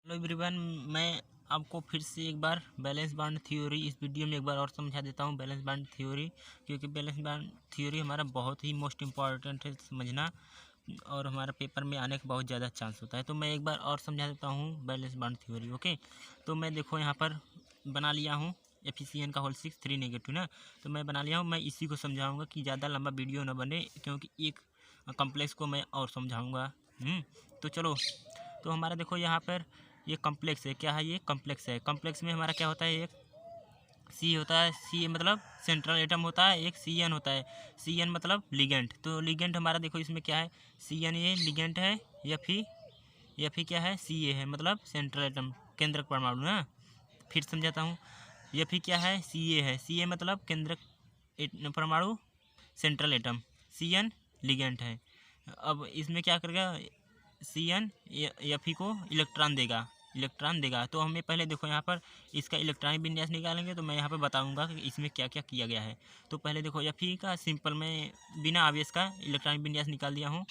Hello everyone, मैं आपको फिर से एक बार बैलेंस बांड थ्योरी इस वीडियो में एक बार और समझा देता हूँ। बैलेंस बांड थ्योरी, क्योंकि बैलेंस बांड थ्योरी हमारा बहुत ही मोस्ट इम्पॉर्टेंट है समझना, और हमारा पेपर में आने का बहुत ज़्यादा चांस होता है। तो मैं एक बार और समझा देता हूँ बैलेंस बांड थ्योरी। ओके, तो मैं देखो यहाँ पर बना लिया हूँ एफिशिएंट का होल 6 3 नेगेटिव ना, तो मैं बना लिया हूँ। मैं इसी को समझाऊँगा कि ज़्यादा लंबा वीडियो ना बने, क्योंकि एक कम्प्लेक्स को मैं और समझाऊँगा। तो चलो, तो हमारा देखो यहाँ पर ये कॉम्प्लेक्स है। क्या है? ये कॉम्प्लेक्स है। कॉम्प्लेक्स में हमारा क्या होता है? एक सी होता है, सी मतलब सेंट्रल एटम होता है, एक सी एन होता है। सी एन मतलब लिगेंड। तो लिगेंड हमारा देखो इसमें क्या है? सी एन ये लिगेंड है, या फिर क्या है? सी ए है, मतलब सेंट्रल एटम, केंद्रक परमाणु ना। फिर समझाता हूँ, या फिर क्या है? सी ए है। सी ए मतलब केंद्रक परमाणु, central atom. C N ligand है। अब इसमें क्या करेगा? सी एन एफ ई को इलेक्ट्रॉन देगा। तो हमें पहले देखो यहाँ पर इसका इलेक्ट्रॉनिक विन्यास निकालेंगे, तो मैं यहाँ पर बताऊँगा कि इसमें क्या क्या किया गया है। तो पहले देखो एफ ई का सिंपल में बिना आवेश का इलेक्ट्रॉनिक विन्यास निकाल दिया हूँ।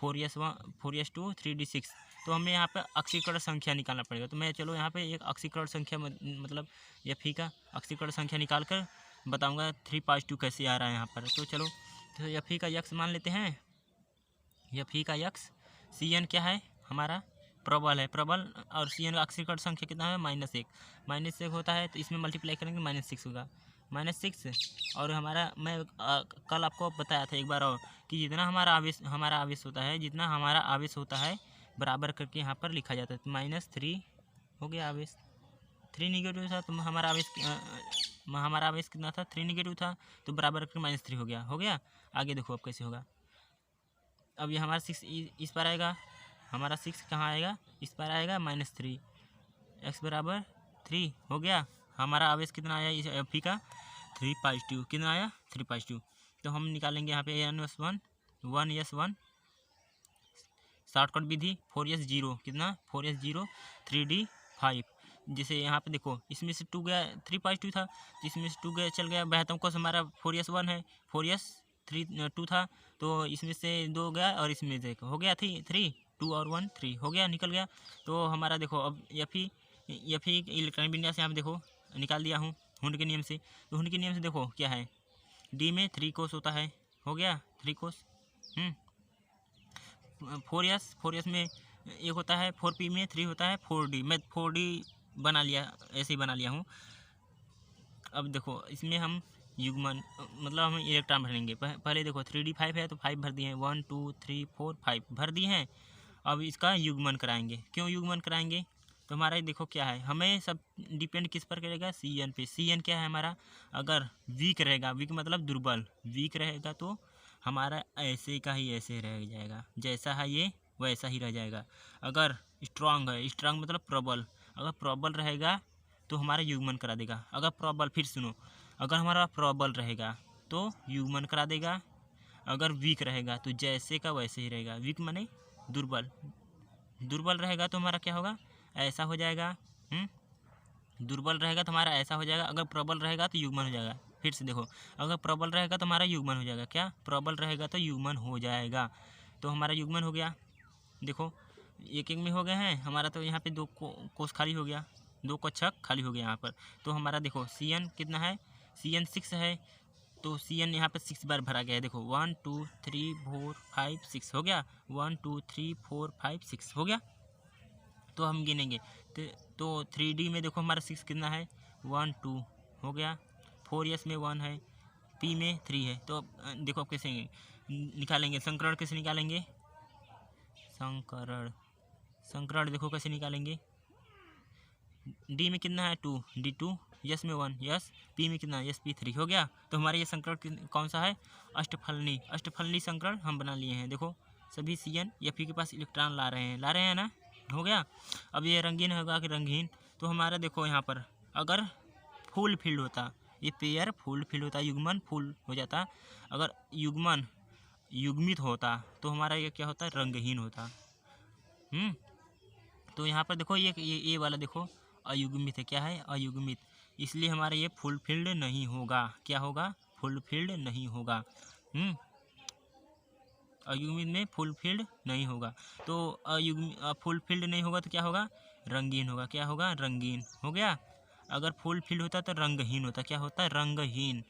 4s2 3d6। तो हमें यहाँ पर ऑक्सीकरण संख्या निकालना पड़ेगा। तो मैं चलो यहाँ पे एक ऑक्सीकरण संख्या मतलब एफ ई का ऑक्सीकरण संख्या निकाल कर बताऊँगा 3+2 कैसे आ रहा है यहाँ पर। तो चलो, तो एफ ई का यक्स मान लेते हैं। एफ ई का यक्स, सी एन क्या है? हमारा प्रबल है, प्रबल। और सी एन का ऑक्सीकरण संख्या कितना है? -1 होता है, तो इसमें मल्टीप्लाई करेंगे -6 होगा, -6। और हमारा मैं कल आपको बताया था एक बार और, कि जितना हमारा आवेश होता है बराबर करके यहाँ पर लिखा जाता है। तो -3 हो गया आवेश, 3 निगेटिव था, तो हमारा आवेश कितना था? 3 निगेटिव था, तो बराबर करके -3 हो गया। आगे देखो अब कैसे होगा। अब ये हमारा 6 इस पर आएगा, हमारा 6 कहाँ आएगा? इस पर आएगा, -3, x बराबर 3 हो गया। हमारा आवेश कितना आया इस एफ का? 3+2। कितना आया? 3+2। तो हम निकालेंगे यहाँ पे n+1 1s1 शॉर्टकट विधि 4s0 कितना? 4s0 3d5। जैसे यहाँ पे देखो, इसमें से 2 गया, 3+2 था, इसमें से 2 गया, चल गया। बहत्तर कोस हमारा 4s1 है, 4s2 था, तो इसमें से 2 गया, और इसमें देखो हो गया 3 2 और 1 3 हो गया, निकल गया। तो हमारा देखो अब एफ ही इलेक्ट्रॉनिक विन्यास यहाँ पे देखो निकाल दिया हूँ हुंड के नियम से। तो हुंड के नियम से देखो क्या है? डी में 3 कोस होता है, हो गया 3 कोस। 4s में एक होता है, 4p में 3 होता है, 4d। मैं 4d बना लिया, ऐसे ही बना लिया हूँ। अब देखो इसमें हम युग्मन मतलब हम इलेक्ट्रॉन भरेंगे। पहले देखो 3d5 है, तो 5 भर दिए हैं, 1 2 3 4 5 भर दिए हैं। अब इसका युग्मन कराएंगे। क्यों युग्मन कराएंगे? तो हमारा देखो क्या है, हमें सब डिपेंड किस पर करेगा? सी एन पे। सी एन क्या है हमारा? अगर वीक रहेगा, वीक मतलब दुर्बल, वीक रहेगा तो हमारा ऐसे का ही ऐसे रह जाएगा, जैसा है ये वैसा ही रह जाएगा। अगर स्ट्रांग है, स्ट्रांग मतलब प्रबल, अगर प्रबल रहेगा तो हमारा युग्मन करा देगा। अगर प्रबल, फिर सुनो, अगर हमारा प्रबल रहेगा तो युग्मन करा देगा, अगर वीक रहेगा तो जैसे का वैसे ही रहेगा। वीक माने दुर्बल, दुर्बल रहेगा तो हमारा क्या होगा? ऐसा हो जाएगा। दुर्बल रहेगा तो हमारा ऐसा हो जाएगा। अगर प्रबल रहेगा तो युग्मन हो जाएगा। फिर से देखो, अगर प्रबल रहेगा तो हमारा युग्मन हो जाएगा। क्या? प्रबल रहेगा तो युग्मन हो जाएगा। तो हमारा युग्मन हो गया। देखो एक एक में हो गए हैं हमारा, तो यहाँ पे 2 कोस खाली हो गया, 2 कक्षक खाली हो गया यहाँ पर। तो हमारा देखो सी एन कितना है? सी एन 6 है, तो सी एन यहाँ पर 6 बार भरा गया है। देखो 1 2 3 4 5 6 हो गया, 1 2 3 4 5 6 हो गया। तो हम गिनेंगे, तो 3D में देखो हमारा 6 कितना है? 1 2 हो गया। 4s में 1 है, p में 3 है। तो देखो अब कैसे निकालेंगे? संकरण कैसे निकालेंगे? संकरण देखो कैसे निकालेंगे? डी में कितना है? 2, d2, यस में 1, यस। पी में कितना? यस, p3 हो गया। तो हमारे ये संकरण कौन सा है? अष्टफलनी संकरण हम बना लिए हैं। देखो सभी सी एन या पी के पास इलेक्ट्रॉन ला रहे हैं ना, हो गया। अब ये रंगीन होगा कि रंगीन? तो हमारा देखो यहाँ पर अगर फुल फील्ड होता, ये पेयर फुल फील्ड होता, युग्मन फुल हो जाता। अगर युग्मन युग्मित होता तो हमारा ये क्या होता? रंगहीन होता। तो यहाँ पर देखो ये वाला देखो अयुग्मित है। क्या है? अयुग्मित, इसलिए हमारा ये फुल फील्ड नहीं होगा। क्या होगा? फुल फील्ड नहीं होगा। अयुग्मित में फुल फील्ड नहीं होगा। तो फुल फील्ड नहीं होगा तो क्या होगा? रंगीन होगा। क्या होगा? रंगीन हो गया। अगर फुल फिल होता तो रंगहीन होता। क्या होता? रंगहीन।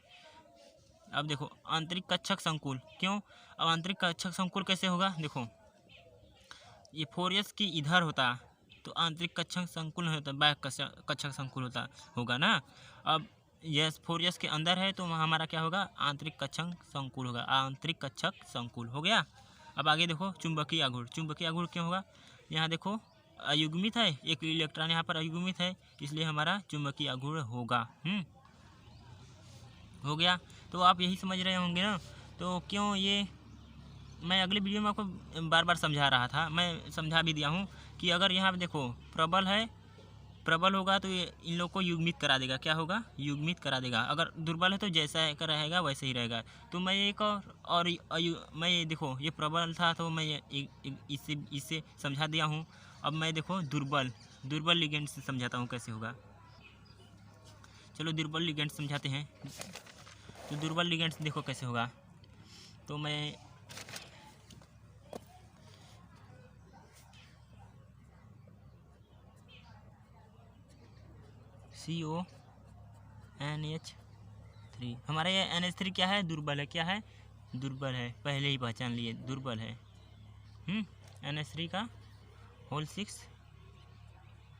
अब देखो आंतरिक कक्षक संकुल, क्यों? अब आंतरिक कक्षक संकुल कैसे होगा? देखो ये 4s की इधर होता तो आंतरिक कक्षक संकुल होता, बैक कक्षक संकुल होता होगा ना। अब यस 4s के अंदर है तो हमारा क्या होगा? आंतरिक कक्षक संकुल होगा। आंतरिक कक्षक संकुल हो गया। अब आगे देखो चुंबकीय आघूर्ण। चुंबकीय आघूर्ण क्यों होगा? यहाँ देखो अयुग्मित है, एक इलेक्ट्रॉन यहाँ पर अयुग्मित है, इसलिए हमारा चुंबकीय आघूर्ण होगा। हो गया। तो आप यही समझ रहे होंगे ना। तो क्यों ये मैं अगले वीडियो में आपको बार बार समझा रहा था, मैं समझा भी दिया हूँ कि अगर यहाँ पे देखो प्रबल है, प्रबल होगा तो ये इन लोग को युग्मित करा देगा। क्या होगा? युग्मित करा देगा। अगर दुर्बल है तो जैसा का रहेगा वैसे ही रहेगा। तो मैं एक और मैं ये देखो ये प्रबल था तो मैं इससे समझा दिया हूँ। अब मैं देखो दुर्बल लिगेंड से समझाता हूँ कैसे होगा। चलो दुर्बल लिगेंड समझाते हैं। तो दुर्बल लिगेंड देखो कैसे होगा। तो मैं CONH3 हमारे ये NH3 क्या है? दुर्बल है। क्या है? दुर्बल है। पहले ही पहचान लिए दुर्बल है। NH3 का होल 6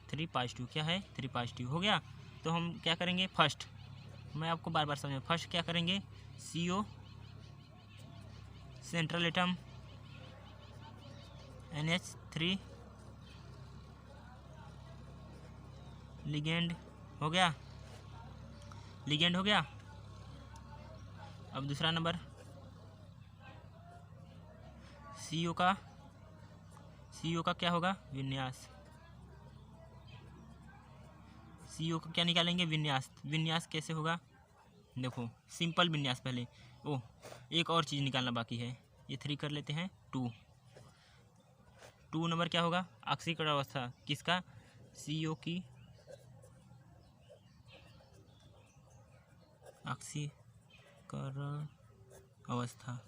3+2 क्या है? 3+2 हो गया। तो हम क्या करेंगे? फर्स्ट मैं आपको बार बार समझा, फर्स्ट क्या करेंगे? CO central atom NH3 ligand हो गया। लिगेंड हो गया। अब दूसरा नंबर CO का क्या होगा? विन्यास। CO का क्या निकालेंगे? विन्यास। विन्यास कैसे होगा? देखो सिंपल विन्यास पहले। एक और चीज़ निकालना बाकी है, ये 3 कर लेते हैं। 2 नंबर क्या होगा? ऑक्सीकरण अवस्था। किसका? CO की ऑक्सीकरण अवस्था।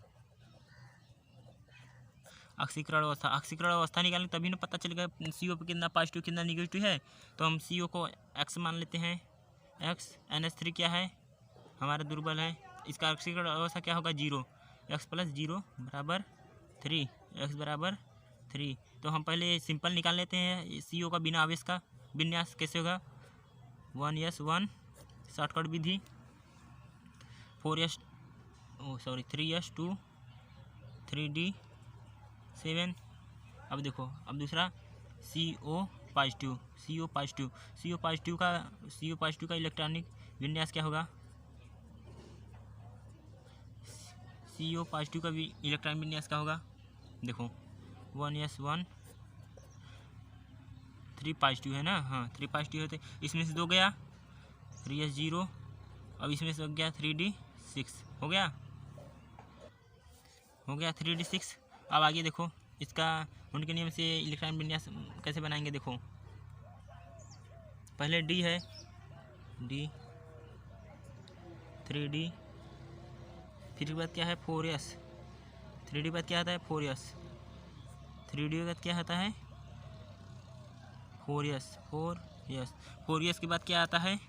ऑक्सीकरण अवस्था निकालेंगे तभी ना पता चलेगा CO पे कितना पॉजिटिव कितना निगेटिव है। तो हम CO को X मान लेते हैं। X NH3 क्या है? हमारा दुर्बल है। इसका ऑक्सीकरण अवस्था क्या होगा? 0। X + 0 = 3। X = 3। तो हम पहले सिंपल निकाल लेते हैं CO का बिना आवेश का विन्यास। कैसे होगा? 1s1 शॉर्टकट विधि 3s2 3d7। अब देखो अब दूसरा CO पॉजिटिव का इलेक्ट्रॉनिक विन्यास क्या होगा? CO पॉजिटिव का इलेक्ट्रॉनिक विन्यास क्या होगा? देखो 1s1 3+ है ना। हाँ 3+ होते, इसमें से 2 गया 3s0। अब इसमें से गया 3d6 हो गया 3d6। अब आगे देखो इसका उनके नियम से इलेक्ट्रॉन विन्यास कैसे बनाएंगे। देखो पहले D है, D 3d, फिर बाद क्या है? 4s। 3d बाद क्या आता है? 4s। 3d बाद क्या आता है? 4s। 4s के बाद क्या आता है?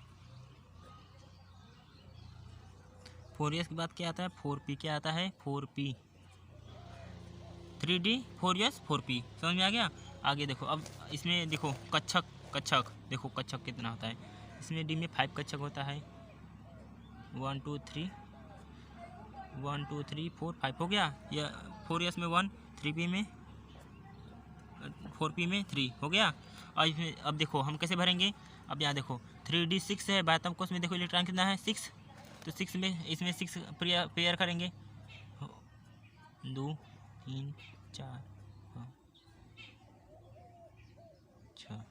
4s के बाद क्या आता है? 4p। क्या आता है? 4p। 3d 4s 4p समझ में आ गया। आगे देखो अब इसमें देखो कक्षक देखो कक्षक कितना होता है। इसमें D में 5 कक्षक होता है। 1 2 3 4 5 हो गया। या 4s में 1 3p में 4p में 3 हो गया। और इसमें अब देखो हम कैसे भरेंगे। अब यहाँ देखो 3d6 है, बायतम कोष में देखो इलेक्ट्रॉन कितना है? 6। तो 6 में इसमें 6 पेयर करेंगे। 2 3 4 5 6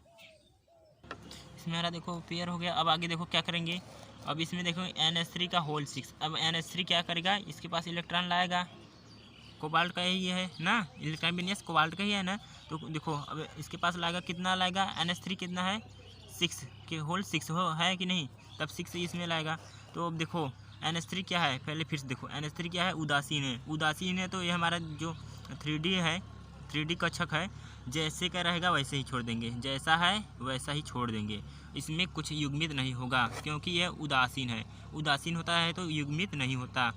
इसमें हमारा देखो पेयर हो गया। अब आगे देखो क्या करेंगे। अब इसमें देखो NH3 का होल 6। अब NH3 क्या करेगा? इसके पास इलेक्ट्रॉन लाएगा, कोबाल्ट का ही है ना, इलेक्ट्रॉन विन्यास कोबाल्ट का ही है ना। तो देखो अब इसके पास लाएगा, कितना लाएगा? NH3 कितना है? 6 के होल 6 हो है कि नहीं, तब 6 इसमें लाएगा। तो अब देखो NH3 क्या है? पहले फिर से देखो NH3 क्या है? उदासीन है। तो ये हमारा जो 3D है, 3D कक्षक है, जैसे का रहेगा वैसे ही छोड़ देंगे, जैसा है वैसा ही छोड़ देंगे। इसमें कुछ युग्मित नहीं होगा क्योंकि यह उदासीन है। उदासीन होता है तो युग्मित नहीं होता।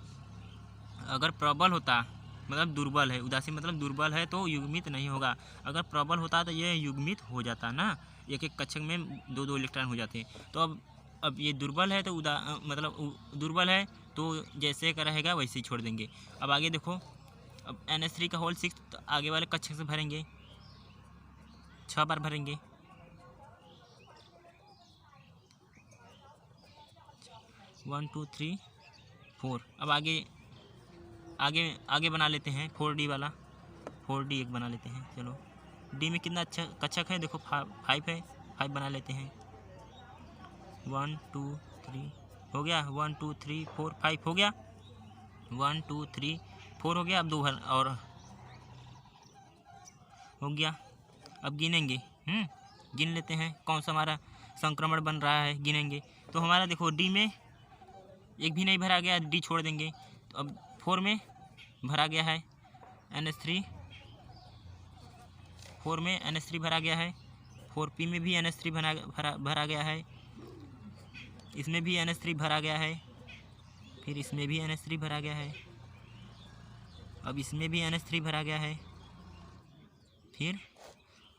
अगर प्रबल होता मतलब दुर्बल है, उदासीन मतलब दुर्बल है तो युग्मित नहीं होगा। अगर प्रबल होता तो यह युग्मित हो जाता ना, एक एक कक्षक में 2-2 इलेक्ट्रॉन हो जाते। तो अब ये दुर्बल है तो मतलब दुर्बल है तो जैसे का रहेगा वैसे ही छोड़ देंगे। अब आगे देखो, अब NH3 का होल 6 तो आगे वाले कक्षक से भरेंगे, 6 बार भरेंगे। 1 2 3 4। अब आगे आगे आगे बना लेते हैं 4D वाला, 4D एक बना लेते हैं। चलो डी में कितना अच्छा कक्षक है देखो, 5 है, 5 बना लेते हैं। 1 2 3 हो गया, 1 2 3 4 5 हो गया, 1 2 3 4 हो गया। अब 2 भर और हो गया। अब गिनेंगे, गिन लेते हैं कौन सा हमारा संक्रमण बन रहा है, गिनेंगे। तो हमारा देखो डी में एक भी नहीं भरा गया, डी छोड़ देंगे। तो अब 4 में भरा गया है NH3, 4 में NH3 भरा गया है। 4P में भी NH3 भरा गया है। इसमें भी NH3 भरा गया है, फिर इसमें भी NH3 भरा गया है। अब इसमें भी NH3 भरा गया है, फिर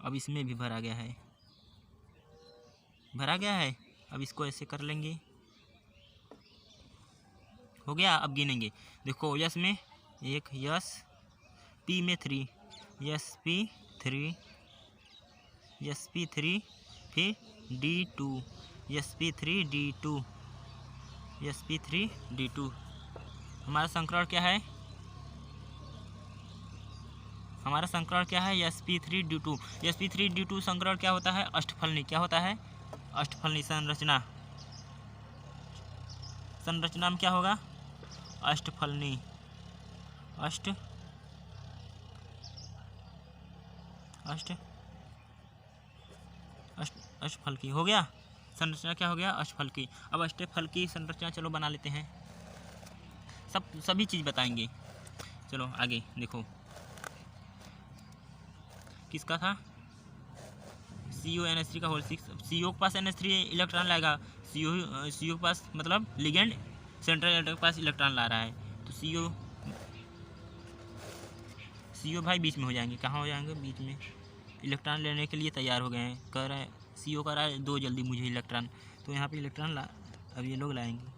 अब इसमें भी भरा गया है, भरा गया है। अब इसको ऐसे कर लेंगे, हो गया। अब गिनेंगे, देखो यस में 1, यस पी में 3, SP3, SP3, फिर D2, SP3 D2, SP3 D2। हमारा संक्रमण क्या है, हमारा संक्रमण क्या है, SP3D2। SP3D2 संक्रमण क्या होता है, अष्टफलनी। क्या होता है, अष्टफलनी संरचना। संरचना में क्या होगा, अष्टफलनी, अष्टफलकी हो गया। संरचना क्या हो गया, अष्टफलकी। अब अष्टफलकी संरचना चलो बना लेते हैं, सभी चीज़ बताएंगे। चलो आगे देखो, किसका था, CONH3 का होल 6। CO के पास NH3 इलेक्ट्रॉन लाएगा, CO के पास मतलब लिगेंड सेंट्रल एटम के पास इलेक्ट्रॉन ला रहा है, तो CO भाई बीच में हो जाएंगे। कहाँ हो जाएंगे, बीच में। इलेक्ट्रॉन लेने के लिए तैयार हो गए हैं, कह रहे हैं CO कह रहा है दो जल्दी मुझे इलेक्ट्रॉन, तो यहाँ पे इलेक्ट्रॉन अब ये लोग लाएंगे।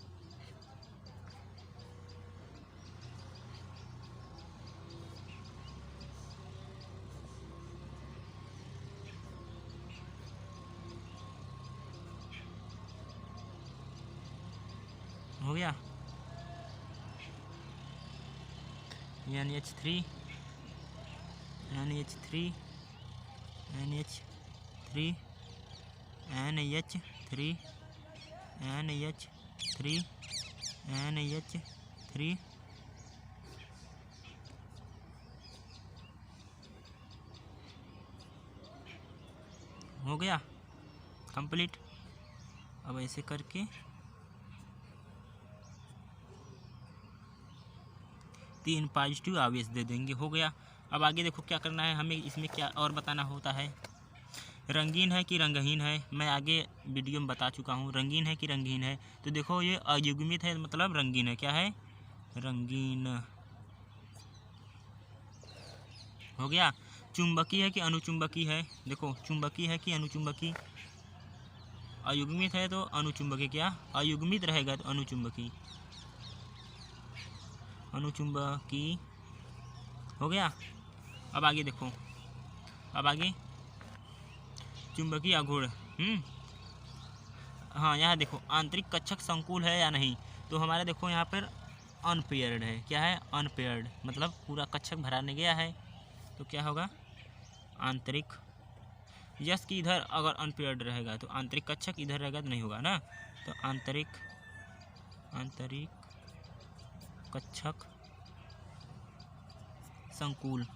हो गया, NH3 NH3 NH3 NH3 NH3 NH3 हो गया कंप्लीट। अब ऐसे करके 3 पॉजिटिव आवेश दे देंगे, हो गया। अब आगे देखो क्या करना है हमें, इसमें क्या और बताना होता है, रंगीन है कि रंगहीन है, मैं आगे वीडियो में बता चुका हूँ। रंगीन है कि रंगहीन है, तो देखो ये अयुग्मित है मतलब रंगीन है। क्या है, रंगीन, हो गया। चुंबकीय है कि अनुचुंबकीय है, देखो चुंबकीय है कि अनुचुंबकीय, अयुग्मित है तो अनुचुंबकीय, क्या अयुग्मित रहेगा तो अनुचुंबकीय, अनुचुंबकीय, हो गया। अब आगे देखो, अब आगे चुंबकीय आघूर्ण, हाँ यहाँ देखो आंतरिक कक्षक संकुल है या नहीं, तो हमारे देखो यहाँ पर अनपेयर्ड है। क्या है, अनपेयर्ड मतलब पूरा कक्षक भरा नहीं गया है, तो क्या होगा आंतरिक। यस कि इधर अगर अनपेयर्ड रहेगा तो आंतरिक कक्षक, इधर रहेगा तो नहीं होगा ना, तो आंतरिक कक्षक संकुल,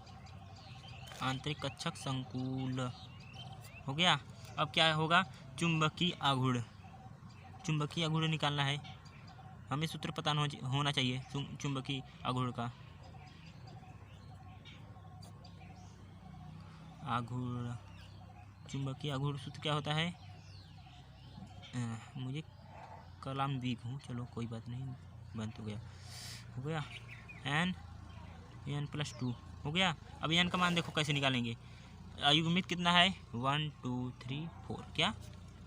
आंतरिक कक्षक संकुल, हो गया। अब क्या होगा, चुंबकीय आघूर्ण, चुंबकीय आघूर्ण निकालना है हमें, सूत्र पता होना चाहिए चुंबकीय आघूर्ण का। आघूर्ण, चुंबकीय आघूर्ण सूत्र क्या होता है? मुझे कलाम वीक हूँ, चलो कोई बात नहीं, बन तो गया, हो गया। n+2 हो गया। अब n का मान देखो कैसे निकालेंगे। अयुग्मित कितना है? 1 2 3 4, क्या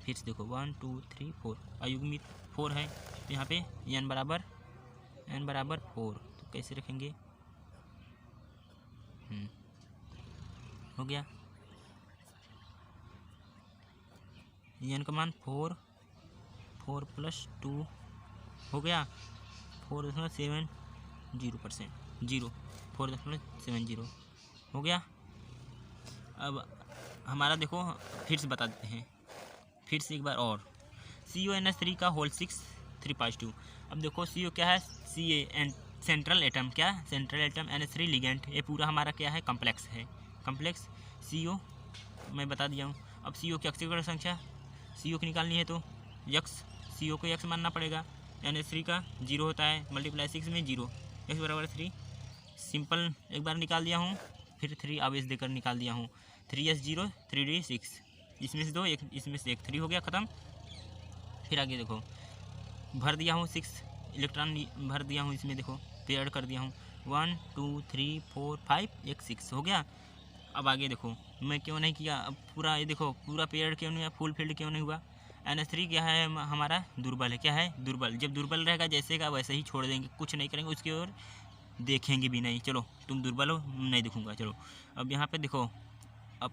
फिर से देखो 1 2 3 4, अयुग्मित 4 है, तो यहाँ पे n बराबर 4, तो कैसे रखेंगे? हो गया, n का मान 4 + 2 हो गया 4.70%, 4.70 हो गया। अब हमारा देखो फिर से बता देते हैं, फिर से एक बार और, CONH3 का होल 6 3+2। अब देखो CO क्या है? Ca सेंट्रल एटम, क्या सेंट्रल एटम, NH3 लिगेंड, ये पूरा हमारा क्या है? कम्प्लेक्स है, कम्प्लेक्स CO मैं बता दिया हूँ। अब CO की अक्षीय संख्या CO की निकालनी है तो x, CO को x मानना पड़ेगा। NH3 का 0 होता है, मल्टीप्लाई 6 में 0, x बराबर 3, सिंपल एक बार निकाल दिया हूँ, फिर 3 आवेश देकर निकाल दिया हूँ। 3s 0 3d 6, इसमें से 2 एक इसमें से 1, 3 हो गया, ख़त्म। फिर आगे देखो भर दिया हूँ 6 इलेक्ट्रॉन भर दिया हूँ, इसमें देखो पेयर कर दिया हूँ 1 2 3 4 5 एक 6 हो गया। अब आगे देखो मैं क्यों नहीं किया, अब पूरा ये देखो पूरा पेयर क्यों नहीं हुआ, फुल फील्ड क्यों नहीं हुआ? NH3 क्या है हमारा? दुर्बल है, क्या है? दुर्बल। जब दुर्बल रहेगा जैसे का वैसे ही छोड़ देंगे, कुछ नहीं करेंगे, उसकी ओर देखेंगे भी नहीं। चलो तुम दुर्बल हो, नहीं दिखूंगा। चलो अब यहाँ पे देखो, अब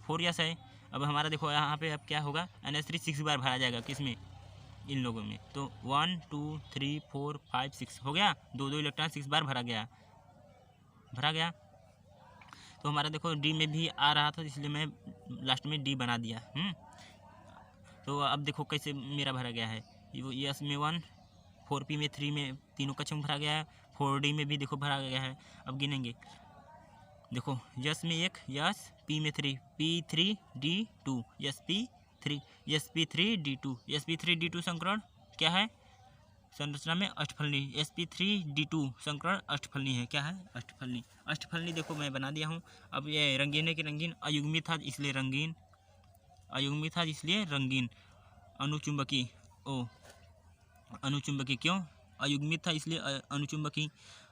4 यस है। अब हमारा देखो यहाँ पे अब क्या होगा? NH3 6 बार भरा जाएगा, किसमें? इन लोगों में। तो 1 2 3 4 5 6 हो गया, 2 इलेक्ट्रॉन 6 बार भरा गया। तो हमारा देखो डी में भी आ रहा था, इसलिए मैं लास्ट में डी बना दिया। तो अब देखो कैसे मेरा भरा गया है। यस में 1, 4p में 3 में तीनों कक्षम भरा गया है, 4d में भी देखो भरा गया है। अब गिनेंगे, देखो यस में 1, यस p में 3, p3d2, yes p3d2, yes p3d2 संकरण क्या है? संरचना में अष्टफलनी, sp3d2 संकरण अष्टफलनी है, क्या है? अष्टफलनी। अष्टफलनी देखो मैं बना दिया हूँ। अब ये रंगीन है कि रंगीन? अयुग्मित था इसलिए रंगीन, अयुग्मित था इसलिए रंगीन। अनुचुंबकी, अनुचुंबकी क्यों? अयुग्मित था इसलिए अनुचुंबकी।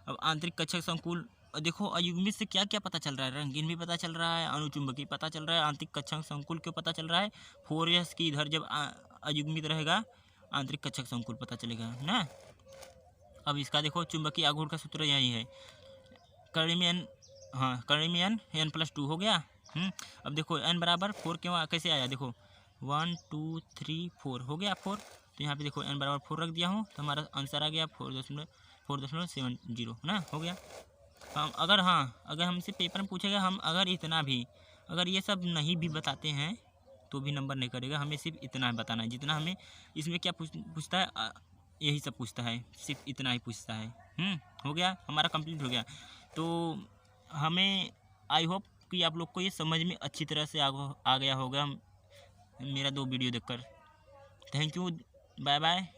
अब आंतरिक कक्षक संकुल, देखो अयुग्मित से क्या क्या पता चल रहा है? रंगीन भी पता चल रहा है, अनुचुंबकी पता चल रहा है, आंतरिक कक्षक संकुल क्यों पता चल रहा है? 4s की इधर जब अयुग्मित रहेगा आंतरिक कक्षक संकुल पता चलेगा ना। अब इसका देखो चुंबकीय आघूर्ण का सूत्र यही है, कड़ी में n, कड़ी में n+2 हो गया। अब देखो n बराबर 4 क्यों कैसे आया? देखो 1 2 3 4 हो गया 4, तो यहाँ पे देखो n बराबर 4 रख दिया हूँ, तो हमारा आंसर आ गया 4.70 ना, हो गया। हम अगर अगर हमसे पेपर में पूछेगा, हम अगर इतना भी, अगर ये सब नहीं भी बताते हैं तो भी नंबर नहीं करेगा, हमें सिर्फ इतना बताना है जितना हमें इसमें क्या पूछता है, यही सब पूछता है, सिर्फ इतना ही पूछता है। हो गया, हमारा कंप्लीट हो गया। तो हमें आई होप कि आप लोग को ये समझ में अच्छी तरह से आ गया होगा मेरा 2 वीडियो देखकर। Thank you, bye bye.